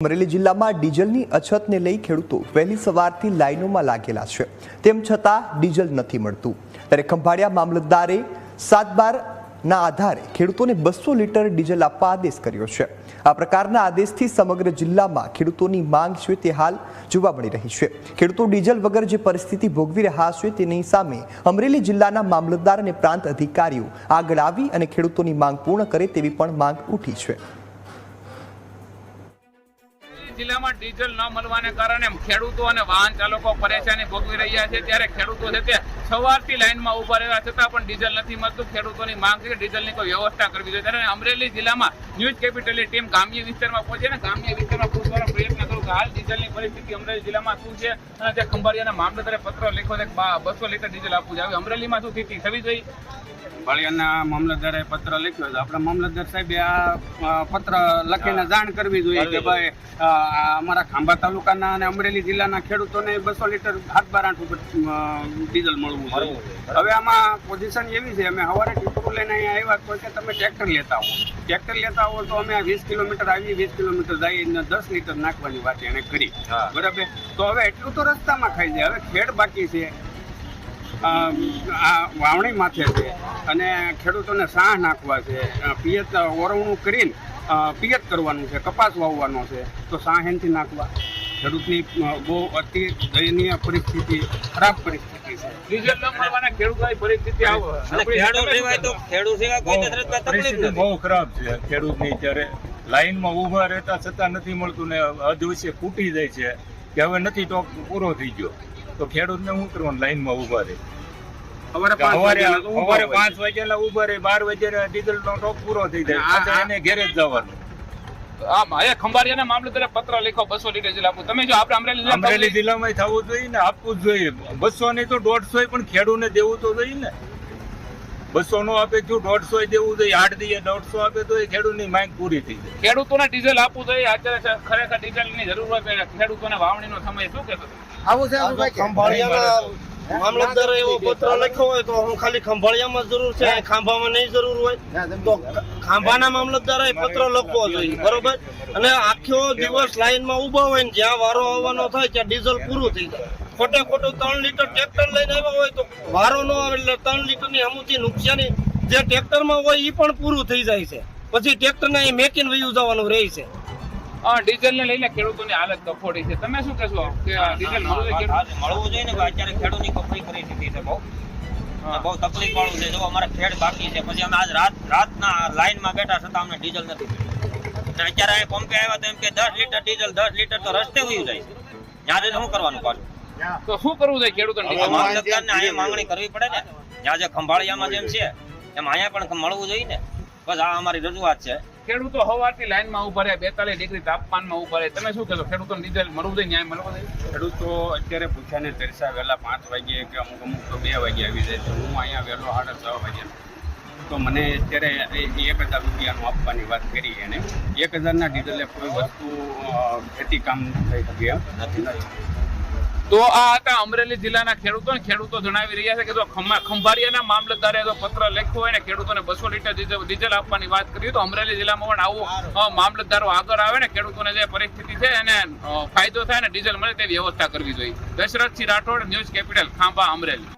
અમરેલી જિલ્લામાં ડીઝલની અછતને લઈ ખેડૂતો વહેલી સવારથી લાઈનોમાં લાગેલા છે, તેમ છતાં ડીઝલ નથી મળતું। ત્યારે ખંભાળિયા મામલતદારે 7/12ના આધારે ખેડૂતોને 200 લીટર ડીઝલ આપવા આદેશ કર્યો છે। આ પ્રકારના આદેશથી સમગ્ર જિલ્લામાં ખેડૂતોની માંગ છે તે હાલ જોવા મળી રહી છે। ખેડૂતો ડીઝલ વગર જે પરિસ્થિતિ ભોગવી રહ્યા છે તેની સામે અમરેલી જિલ્લાના મામલતદાર અને પ્રાંત અધિકારીઓ આગળ આવી અને ખેડૂતોની માંગ પૂર્ણ કરે તેવી પણ માંગ ઉઠી છે। જિલ્લામાં ડીઝલ ન મળવાને કારણે ખેડૂતો અને વાહન ચાલકો પરેશાની ભોગવી રહ્યા છે। ત્યારે ખેડૂતો છે તે સવારથી લાઈનમાં ઉભા રહ્યા છતાં પણ ડીઝલ નથી મળતું। ખેડૂતોની માંગ છે કે ડીઝલની કોઈ વ્યવસ્થા કરવી જોઈએ। ત્યારે અમરેલી જિલ્લામાં ન્યૂઝ કેપિટલની ટીમ ગ્રામ્ય વિસ્તારમાં પહોંચે ને ગ્રામ્ય વિસ્તારમાં પૂછવાનો પ્રયત્ન કરું કે હાલ ડીઝલની પરિસ્થિતિ અમરેલી જિલ્લામાં શું છે અને તે ખંભાળિયાના મામલતદારે પત્ર લખ્યો છે 200 લીટર ડીઝલ આપવું છે। હવે અમરેલીમાં શું સ્થિતિ થવી જોઈએ? ખંભાળિયાના મામલતદારે પત્ર લખ્યો છે। આપણા મામલતદાર સાહેબે આ પત્ર લખીને જાણ કરવી જોઈએ કે ભાઈ અમારા ખાંભા તાલુકાના અને અમરેલી જિલ્લાના ખેડૂતોને 200 લીટર 7/12 ઉપર ડીઝલ મળવું જોઈએ। હવે આમાં પોઝિશન એવી છે, અમે સવારે ટીપુ લઈને અહીંયા આવ્યા તો કે તમે ટ્રેક્ટર લેતા આવો તો અમે 20 કિલોમીટર આવી 20 કિલોમીટર જઈને 10 લીટર નાખવાની વાત એને કરી, બરાબર। તો હવે એટલું તો રસ્તામાં ખાઈ જાય। હવે ખેડ બાકી છે, આ વાવણી માથે છે અને ખેડૂતોને સાહ નાખવા છે, પિયત ઓરવણું કરીને પિયત કરવાનું છે, કપાસ વાવવાનો છે, તો સાહ એનથી નાખવા ખેડૂતની બહુ અતિ દયનીય પરિસ્થિતિ, ખરાબ પરિસ્થિતિ છે। ડીઝલ ન મળવાના ખેડૂતોની પરિસ્થિતિ પરિસ્થિતિ બહુ ખરાબ છે। ખેડૂતની અત્યારે લાઈનમાં ઊભા રહેતા છતાં નથી મળતું ને અધવચ્ચે ફૂટી જાય છે કે હવે નથી તો પૂરો થઈ ગયો, તો ખેડૂતને શું કરવાનું? લાઈનમાં ઉભા રહે, સવારે 5 વાગ્યાના ઉભા રહે, 12 વાગ્યા ડીઝલ નો ટોપ પૂરો થઈ જાય, એને ઘેરે જ જવાનું। ખંભાળિયાના મામલતદારે પત્ર લખ્યો 200 લીટર ડીઝલ આપવું। તમે જો આપણે અમરેલી જિલ્લામાં થવું જોઈએ ને, આપવું જ જોઈએ। 200 નહીં તો 150 પણ ખેડૂતને દેવું તો જોઈએ ને। 200 નો આપે જો 150 દેવું જોઈએ, 8 દઈએ 150 આપે તો એ ખેડૂતની માંગ પૂરી થઈ જાય। ખેડૂતોને ડીઝલ આપવું જોઈએ। અત્યારે ખરેખર ડીઝલની જરૂર હોય, ખેડૂતોને વાવણીનો સમય શું કહેતો? મામલતદારે એવો પત્ર લખ્યો હોય તો હું ખાલી ખંભાળિયામાં જરૂર છે, ખાંભામાં નહીં જરૂર હોય તો ખાંભાના મામલતદારે પત્ર લખવો જોઈએ, બરોબર। અને આખો દિવસ લાઈનમાં ઉભા હોય ને જ્યાં વારો આવવાનો થાય ત્યાં ડીઝલ પૂરું થઈ જાય। ખોટું 3 લીટર ટ્રેક્ટર લઈને આવ્યા હોય તો વારો ન આવે એટલે 3 લીટરની અમુકથી નુકસાની જે ટ્રેક્ટરમાં હોય એ પણ પૂરું થઈ જાય છે, પછી ટ્રેક્ટરને અહીં મેકીને વયું જવાનું રહે છે। ડીઝલ ને લઈને ખેડૂતોની હાલત કફોડી છે। તમે શું કહેશો કે ડીઝલ મળવું જોઈએ ને? અત્યારે ખેડૂતની કપરી કરી દીધી છે, બહુ તકલીફ વાળું છે। જો અમારા ખેડ બાકી છે, પછી અમે આજ રાતના લાઈનમાં બેઠા છતાં અમને ડીઝલ નથી મળ્યું। અત્યારે અહીં પંપે આવ્યા તો એમ કે 10 લીટર ડીઝલ, 10 લીટર તો રસ્તે વયું જાય છે। ત્યાં જઈને શું કરવાનું પાછું? તો શું કરવું જોઈએ ખેડૂતોને? મામલતદારને અહીંયા માંગણી કરવી પડે ને, જ્યાં જે ખંભાળિયામાં જેમ છે એમ અહીંયા પણ મળવું જોઈએ ને। બસ આ અમારી રજૂઆત છે। ખેડૂતો સવારથી લાઈનમાં ઉભા રહે, 42 ડિગ્રી તાપમાનમાં ઉભા રહે, તમે શું કહેશો? ખેડૂતોને ડીઝલ મળવું જોઈએ, ન્યાય મળવો જોઈએ? ખેડૂતો અત્યારે પૂછ્યાને તરસા વહેલા 5 વાગ્યે કે અમુક તો 2 વાગ્યે આવી જાય છે। હું અહીંયા વહેલો 6:30 વાગ્યા તો મને અત્યારે 1000 રૂપિયાનું આપવાની વાત કરી એને 1000ના ડીઝલે કોઈ વસ્તુ ખેતી કામ થઈ શકે એમ નથી। તો આ હતા અમરેલી જિલ્લાના ખેડૂતો જણાવી રહ્યા છે કે જો ખંભાળિયાના મામલતદારે જો પત્ર લખ્યો હોય ને ખેડૂતોને 200 લીટર ડીઝલ આપવાની વાત કરી તો અમરેલી જિલ્લામાં પણ આવું મામલતદારો આગળ આવે ને ખેડૂતોને જે પરિસ્થિતિ છે એને ફાયદો થાય ને ડીઝલ મળે તેવી વ્યવસ્થા કરવી જોઈએ। Dashrathsinh Rathod, news capital, Khambha, Amreli.